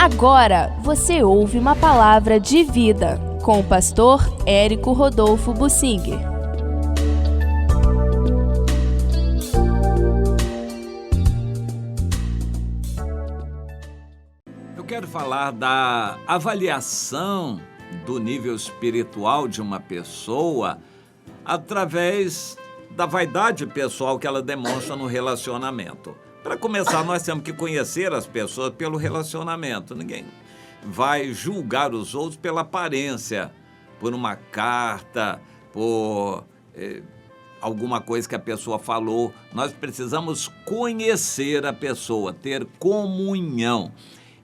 Agora você ouve uma palavra de vida com o pastor Érico Rodolfo Bussinger. Eu quero falar da avaliação do nível espiritual de uma pessoa através da vaidade pessoal que ela demonstra no relacionamento. Para começar, nós temos que conhecer as pessoas pelo relacionamento. Ninguém vai julgar os outros pela aparência, por uma carta, por alguma coisa que a pessoa falou. Nós precisamos conhecer a pessoa, ter comunhão.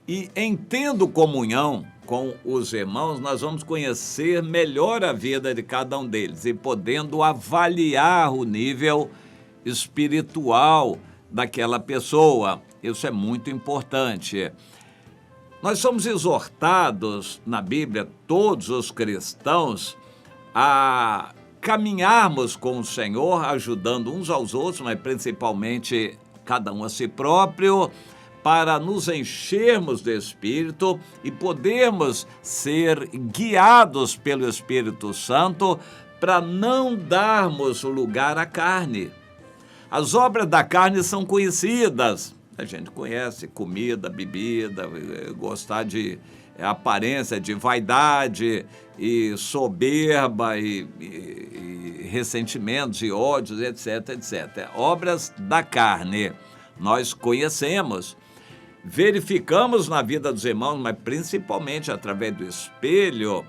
E em tendo comunhão com os irmãos, nós vamos conhecer melhor a vida de cada um deles e podendo avaliar o nível espiritual daquela pessoa. Isso é muito importante. Nós somos exortados na Bíblia, todos os cristãos, a caminharmos com o Senhor, ajudando uns aos outros, mas principalmente cada um a si próprio, para nos enchermos do Espírito e podermos ser guiados pelo Espírito Santo para não darmos lugar à carne. As obras da carne são conhecidas. A gente conhece comida, bebida, gostar de aparência, de vaidade e soberba e ressentimentos e ódios, etc, etc. Obras da carne. Nós conhecemos, verificamos na vida dos irmãos, mas principalmente através do espelho,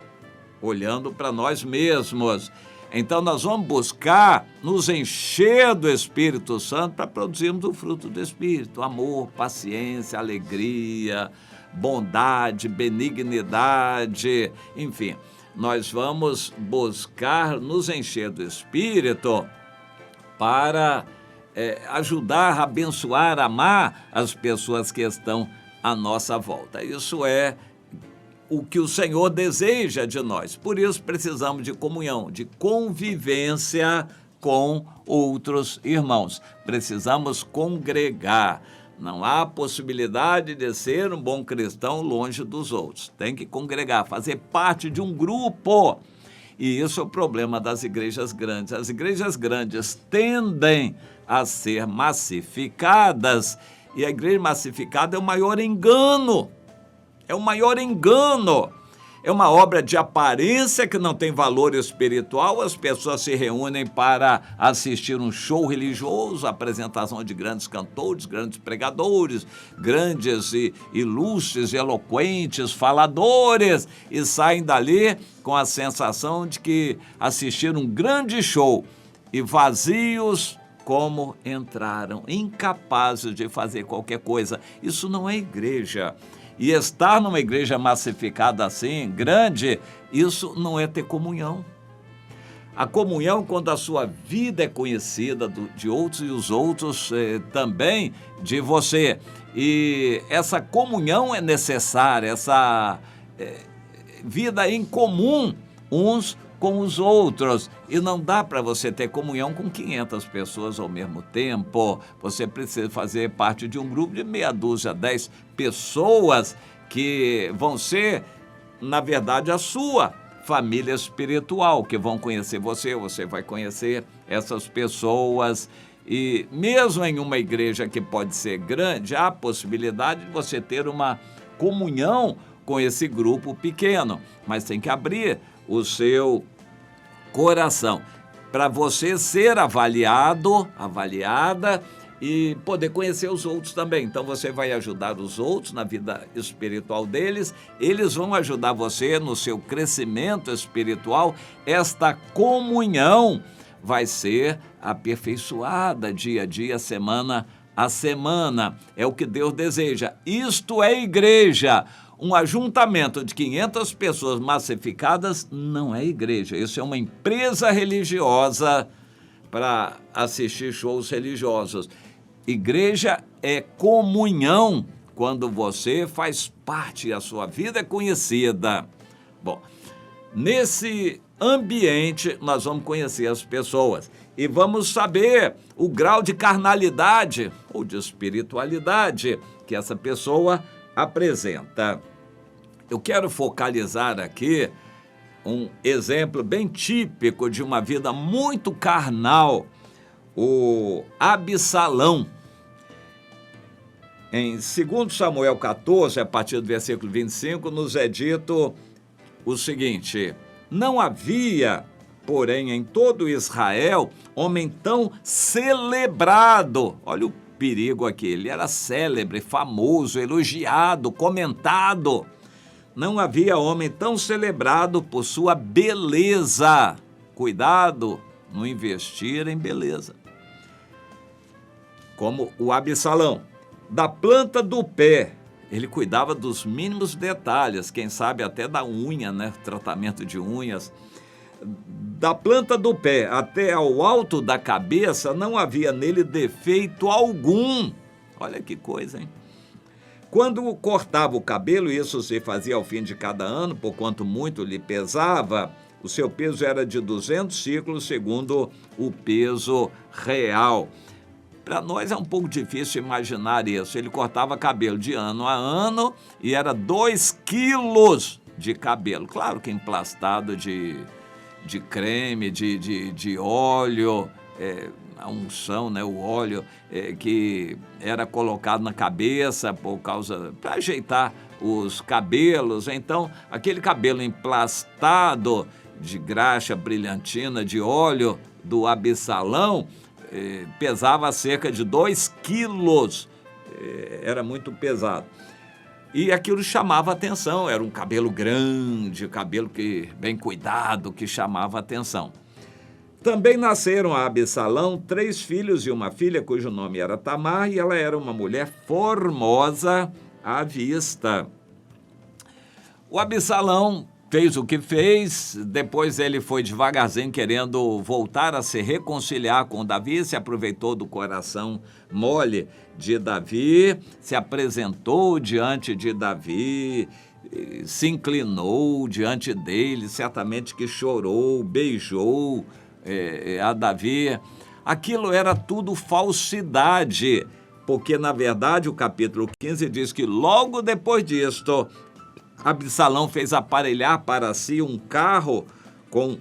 olhando para nós mesmos. Então nós vamos buscar nos encher do Espírito Santo para produzirmos o fruto do Espírito: amor, paciência, alegria, bondade, benignidade, enfim. Nós vamos buscar nos encher do Espírito para ajudar, abençoar, amar as pessoas que estão à nossa volta. Isso é o que o Senhor deseja de nós. Por isso precisamos de comunhão, de convivência com outros irmãos. Precisamos congregar. Não há possibilidade de ser um bom cristão longe dos outros. Tem que congregar, fazer parte de um grupo. E isso é o problema das igrejas grandes. As igrejas grandes tendem a ser massificadas, e a igreja massificada é o maior engano. É o maior engano. É uma obra de aparência que não tem valor espiritual. As pessoas se reúnem para assistir um show religioso, apresentação de grandes cantores, grandes pregadores, grandes e ilustres, eloquentes, faladores, e saem dali com a sensação de que assistiram um grande show e vazios como entraram, incapazes de fazer qualquer coisa. Isso não é igreja. E estar numa igreja massificada assim, grande, isso não é ter comunhão. A comunhão, quando a sua vida é conhecida de outros e os outros também de você. E essa comunhão é necessária, essa vida em comum uns com os outros. E não dá para você ter comunhão com 500 pessoas ao mesmo tempo. Você precisa fazer parte de um grupo de meia dúzia, 10 pessoas que vão ser, na verdade, a sua família espiritual, que vão conhecer você, você vai conhecer essas pessoas. E mesmo em uma igreja que pode ser grande, há a possibilidade de você ter uma comunhão com esse grupo pequeno, mas tem que abrir o seu coração para você ser avaliado, avaliada e poder conhecer os outros também. Então você vai ajudar os outros na vida espiritual deles, eles vão ajudar você no seu crescimento espiritual. Esta comunhão vai ser aperfeiçoada dia a dia, semana a semana. É o que Deus deseja. Isto é igreja. Um ajuntamento de 500 pessoas massificadas não é igreja. Isso é uma empresa religiosa para assistir shows religiosos. Igreja é comunhão quando você faz parte e a sua vida é conhecida. Bom, nesse ambiente nós vamos conhecer as pessoas e vamos saber o grau de carnalidade ou de espiritualidade que essa pessoa apresenta. Eu quero focalizar aqui um exemplo bem típico de uma vida muito carnal, o Absalão. Em 2 Samuel 14, a partir do versículo 25, nos é dito o seguinte: não havia, porém, em todo Israel, homem tão celebrado. Olha o perigo aqui, ele era célebre, famoso, elogiado, comentado. Não havia homem tão celebrado por sua beleza. Cuidado, não investir em beleza. Como o Absalão. Da planta do pé, ele cuidava dos mínimos detalhes, quem sabe até da unha, né? Tratamento de unhas. Da planta do pé até ao alto da cabeça, não havia nele defeito algum. Olha que coisa, hein? Quando cortava o cabelo, isso se fazia ao fim de cada ano, por quanto muito lhe pesava, o seu peso era de 200 ciclos, segundo o peso real. Para nós é um pouco difícil imaginar isso. Ele cortava cabelo de ano a ano e era 2 quilos de cabelo. Claro que emplastado de creme, de óleo, a unção, né, o óleo que era colocado na cabeça para ajeitar os cabelos. Então, aquele cabelo emplastado de graxa brilhantina, de óleo do Absalão, pesava cerca de 2 quilos, era muito pesado. E aquilo chamava atenção, era um cabelo grande, cabelo bem cuidado, que chamava atenção. Também nasceram a Absalão 3 filhos e uma filha, cujo nome era Tamar, e ela era uma mulher formosa à vista. O Absalão fez o que fez, depois ele foi devagarzinho querendo voltar a se reconciliar com Davi, se aproveitou do coração mole de Davi, se apresentou diante de Davi, se inclinou diante dele, certamente que chorou, beijou a Davi. Aquilo era tudo falsidade, porque na verdade o capítulo 15 diz que logo depois disto, Absalão fez aparelhar para si um carro com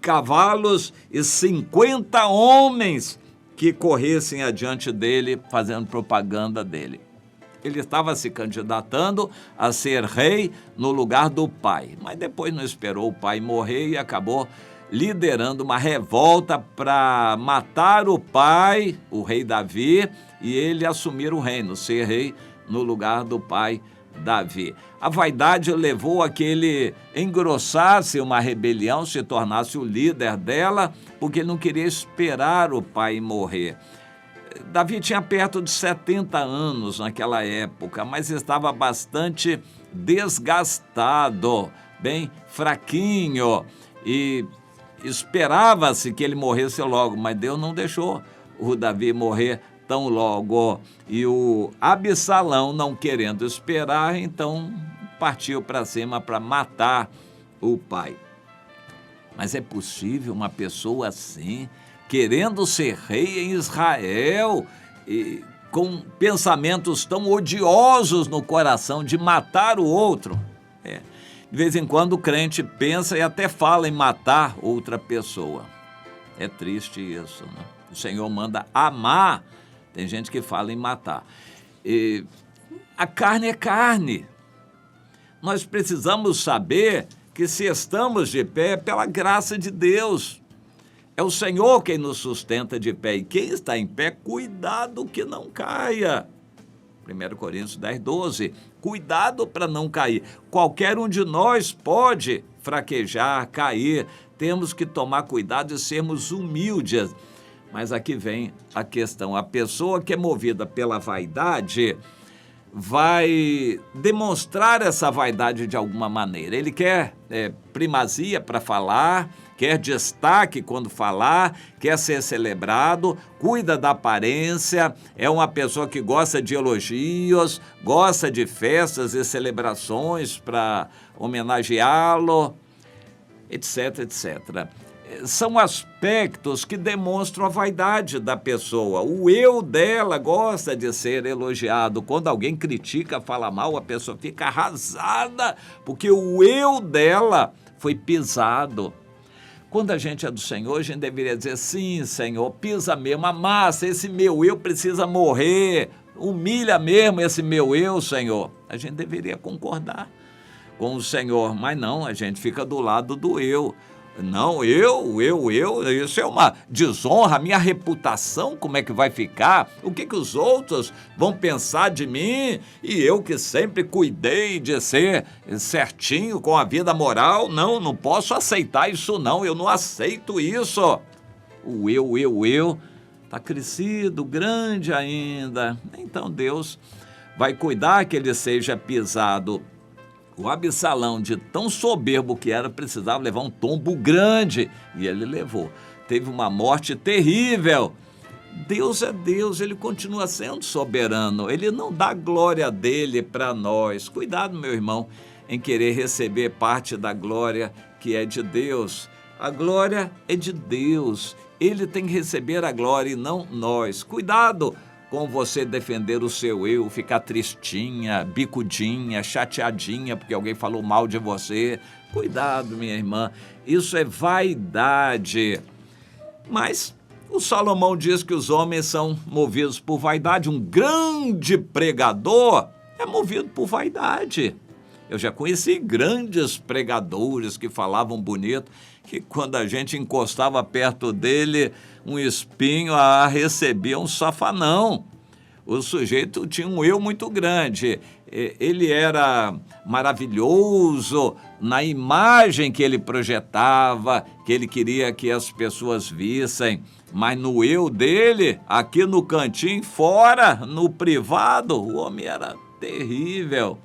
cavalos e 50 homens que corressem adiante dele, fazendo propaganda dele. Ele estava se candidatando a ser rei no lugar do pai, mas depois não esperou o pai morrer e acabou liderando uma revolta para matar o pai, o rei Davi, e ele assumir o reino, ser rei no lugar do pai Davi. A vaidade levou a que ele engrossasse uma rebelião, se tornasse o líder dela, porque ele não queria esperar o pai morrer. Davi tinha perto de 70 anos naquela época, mas estava bastante desgastado, bem fraquinho, e esperava-se que ele morresse logo, mas Deus não deixou o Davi morrer tão logo. E o Absalão, não querendo esperar, então partiu para cima para matar o pai. Mas é possível uma pessoa assim, querendo ser rei em Israel, e com pensamentos tão odiosos no coração de matar o outro? De vez em quando o crente pensa e até fala em matar outra pessoa. É triste isso, né? O Senhor manda amar. Tem gente que fala em matar. E a carne é carne. Nós precisamos saber que se estamos de pé é pela graça de Deus. É o Senhor quem nos sustenta de pé. E quem está em pé, cuidado que não caia. 1 Coríntios 10, 12. Cuidado para não cair. Qualquer um de nós pode fraquejar, cair. Temos que tomar cuidado e sermos humildes. Mas aqui vem a questão. A pessoa que é movida pela vaidade vai demonstrar essa vaidade de alguma maneira. Ele quer primazia para falar, quer destaque quando falar, quer ser celebrado, cuida da aparência, é uma pessoa que gosta de elogios, gosta de festas e celebrações para homenageá-lo, etc, etc. são aspectos que demonstram a vaidade da pessoa. O eu dela gosta de ser elogiado. Quando alguém critica, fala mal, a pessoa fica arrasada, porque o eu dela foi pisado. Quando a gente é do Senhor, a gente deveria dizer, sim, Senhor, pisa mesmo, amassa, esse meu eu precisa morrer, humilha mesmo esse meu eu, Senhor. A gente deveria concordar com o Senhor, mas não, a gente fica do lado do eu. Não, isso é uma desonra, a minha reputação, como é que vai ficar? O que os outros vão pensar de mim? E eu que sempre cuidei de ser certinho com a vida moral, não posso aceitar isso não, eu não aceito isso. O eu, está crescido, grande ainda. Então Deus vai cuidar que ele seja pisado. O Absalão, de tão soberbo que era, precisava levar um tombo grande. E ele levou. Teve uma morte terrível. Deus é Deus, ele continua sendo soberano. Ele não dá glória dele para nós. Cuidado, meu irmão, em querer receber parte da glória que é de Deus. A glória é de Deus. Ele tem que receber a glória e não nós. Cuidado com você defender o seu eu, ficar tristinha, bicudinha, chateadinha porque alguém falou mal de você. Cuidado, minha irmã, isso é vaidade. Mas o Salomão diz que os homens são movidos por vaidade. Um grande pregador é movido por vaidade. Eu já conheci grandes pregadores que falavam bonito, que quando a gente encostava perto dele, um espinho recebia um safanão. O sujeito tinha um eu muito grande. Ele era maravilhoso na imagem que ele projetava, que ele queria que as pessoas vissem. Mas no eu dele, aqui no cantinho, fora, no privado, o homem era terrível.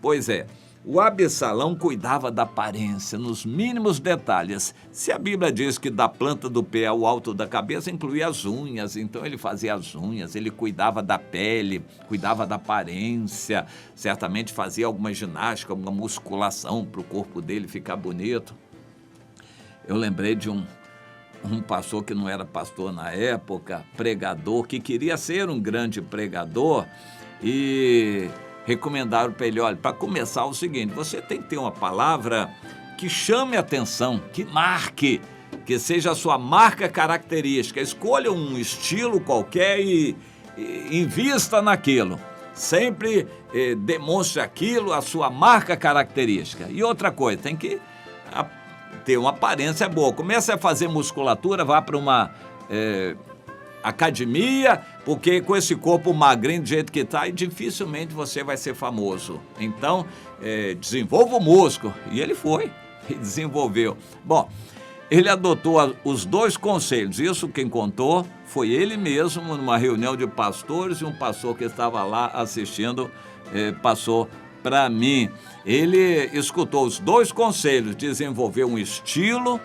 Pois é, o Absalão cuidava da aparência, nos mínimos detalhes. Se a Bíblia diz que da planta do pé ao alto da cabeça incluía as unhas, então ele fazia as unhas, ele cuidava da pele, cuidava da aparência, certamente fazia alguma ginástica, alguma musculação para o corpo dele ficar bonito. Eu lembrei de um pastor que não era pastor na época, pregador, que queria ser um grande pregador e recomendaram para ele, olha, para começar o seguinte, você tem que ter uma palavra que chame a atenção, que marque, que seja a sua marca característica. Escolha um estilo qualquer e invista naquilo. Sempre demonstre aquilo, a sua marca característica. E outra coisa, tem que ter uma aparência boa. Comece a fazer musculatura, vá para uma academia, porque com esse corpo magrinho do jeito que está, dificilmente você vai ser famoso. Então, desenvolva o músculo. E ele foi, e desenvolveu. Bom, ele adotou os dois conselhos. Isso quem contou foi ele mesmo, numa reunião de pastores, e um pastor que estava lá assistindo passou para mim. Ele escutou os dois conselhos, desenvolveu um estilo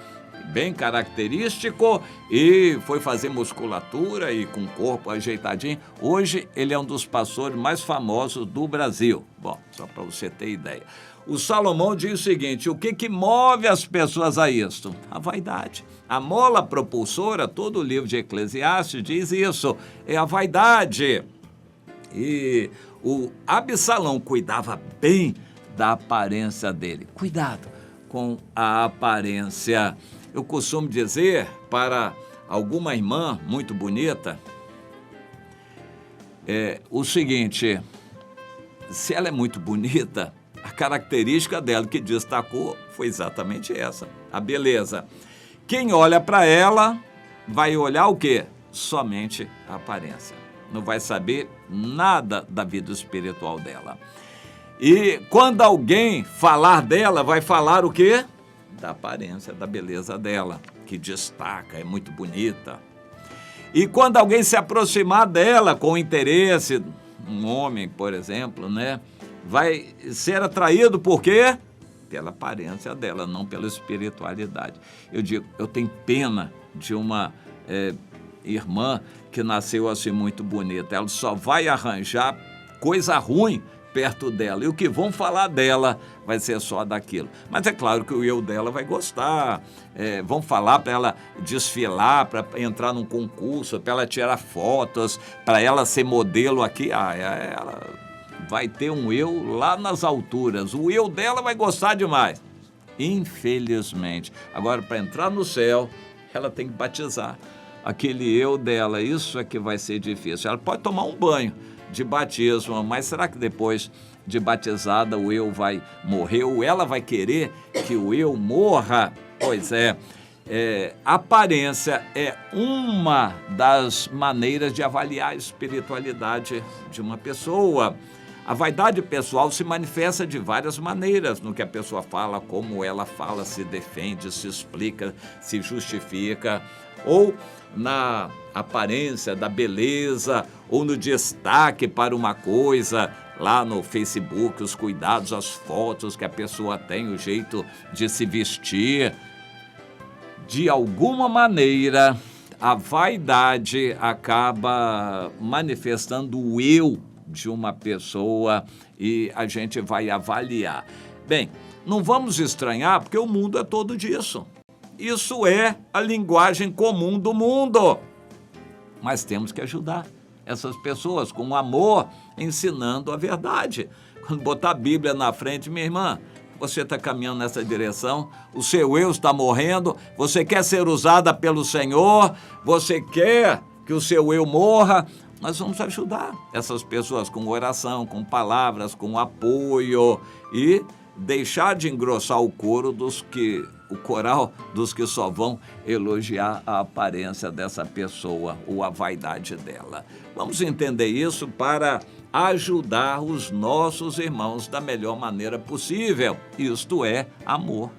bem característico e foi fazer musculatura e com o corpo ajeitadinho. Hoje ele é um dos pastores mais famosos do Brasil. Bom, só para você ter ideia. O Salomão diz o seguinte, o que move as pessoas a isto? A vaidade. A mola propulsora, todo o livro de Eclesiastes diz isso, é a vaidade. E o Absalão cuidava bem da aparência dele. Cuidado com a aparência. Eu costumo dizer para alguma irmã muito bonita o seguinte, se ela é muito bonita, a característica dela que destacou foi exatamente essa, a beleza. Quem olha para ela vai olhar o quê? Somente a aparência. Não vai saber nada da vida espiritual dela. E quando alguém falar dela, vai falar o quê? Da aparência, da beleza dela, que destaca, é muito bonita. E quando alguém se aproximar dela com interesse, um homem, por exemplo, né, vai ser atraído por quê? Pela aparência dela, não pela espiritualidade. Eu digo, eu tenho pena de uma irmã que nasceu assim muito bonita. Ela só vai arranjar coisa ruim perto dela. E o que vão falar dela vai ser só daquilo. Mas é claro que o eu dela vai gostar. Vão falar para ela desfilar, para entrar num concurso, para ela tirar fotos, para ela ser modelo aqui. Ela vai ter um eu lá nas alturas. O eu dela vai gostar demais. Infelizmente. Agora, para entrar no céu, ela tem que batizar aquele eu dela. Isso é que vai ser difícil. Ela pode tomar um banho de batismo, mas será que depois de batizada o eu vai morrer? Ou ela vai querer que o eu morra? Pois é. Aparência é uma das maneiras de avaliar a espiritualidade de uma pessoa. A vaidade pessoal se manifesta de várias maneiras, no que a pessoa fala, como ela fala, se defende, se explica, se justifica, ou na aparência da beleza, ou no destaque para uma coisa, lá no Facebook, os cuidados, as fotos que a pessoa tem, o jeito de se vestir. De alguma maneira, a vaidade acaba manifestando o eu de uma pessoa e a gente vai avaliar. Bem, não vamos estranhar, porque o mundo é todo disso. Isso é a linguagem comum do mundo. Mas temos que ajudar essas pessoas com amor, ensinando a verdade. Quando botar a Bíblia na frente, minha irmã, você está caminhando nessa direção, o seu eu está morrendo, você quer ser usada pelo Senhor, você quer que o seu eu morra. Nós vamos ajudar essas pessoas com oração, com palavras, com apoio e deixar de engrossar o coral dos que só vão elogiar a aparência dessa pessoa ou a vaidade dela. Vamos entender isso para ajudar os nossos irmãos da melhor maneira possível. Isto é amor.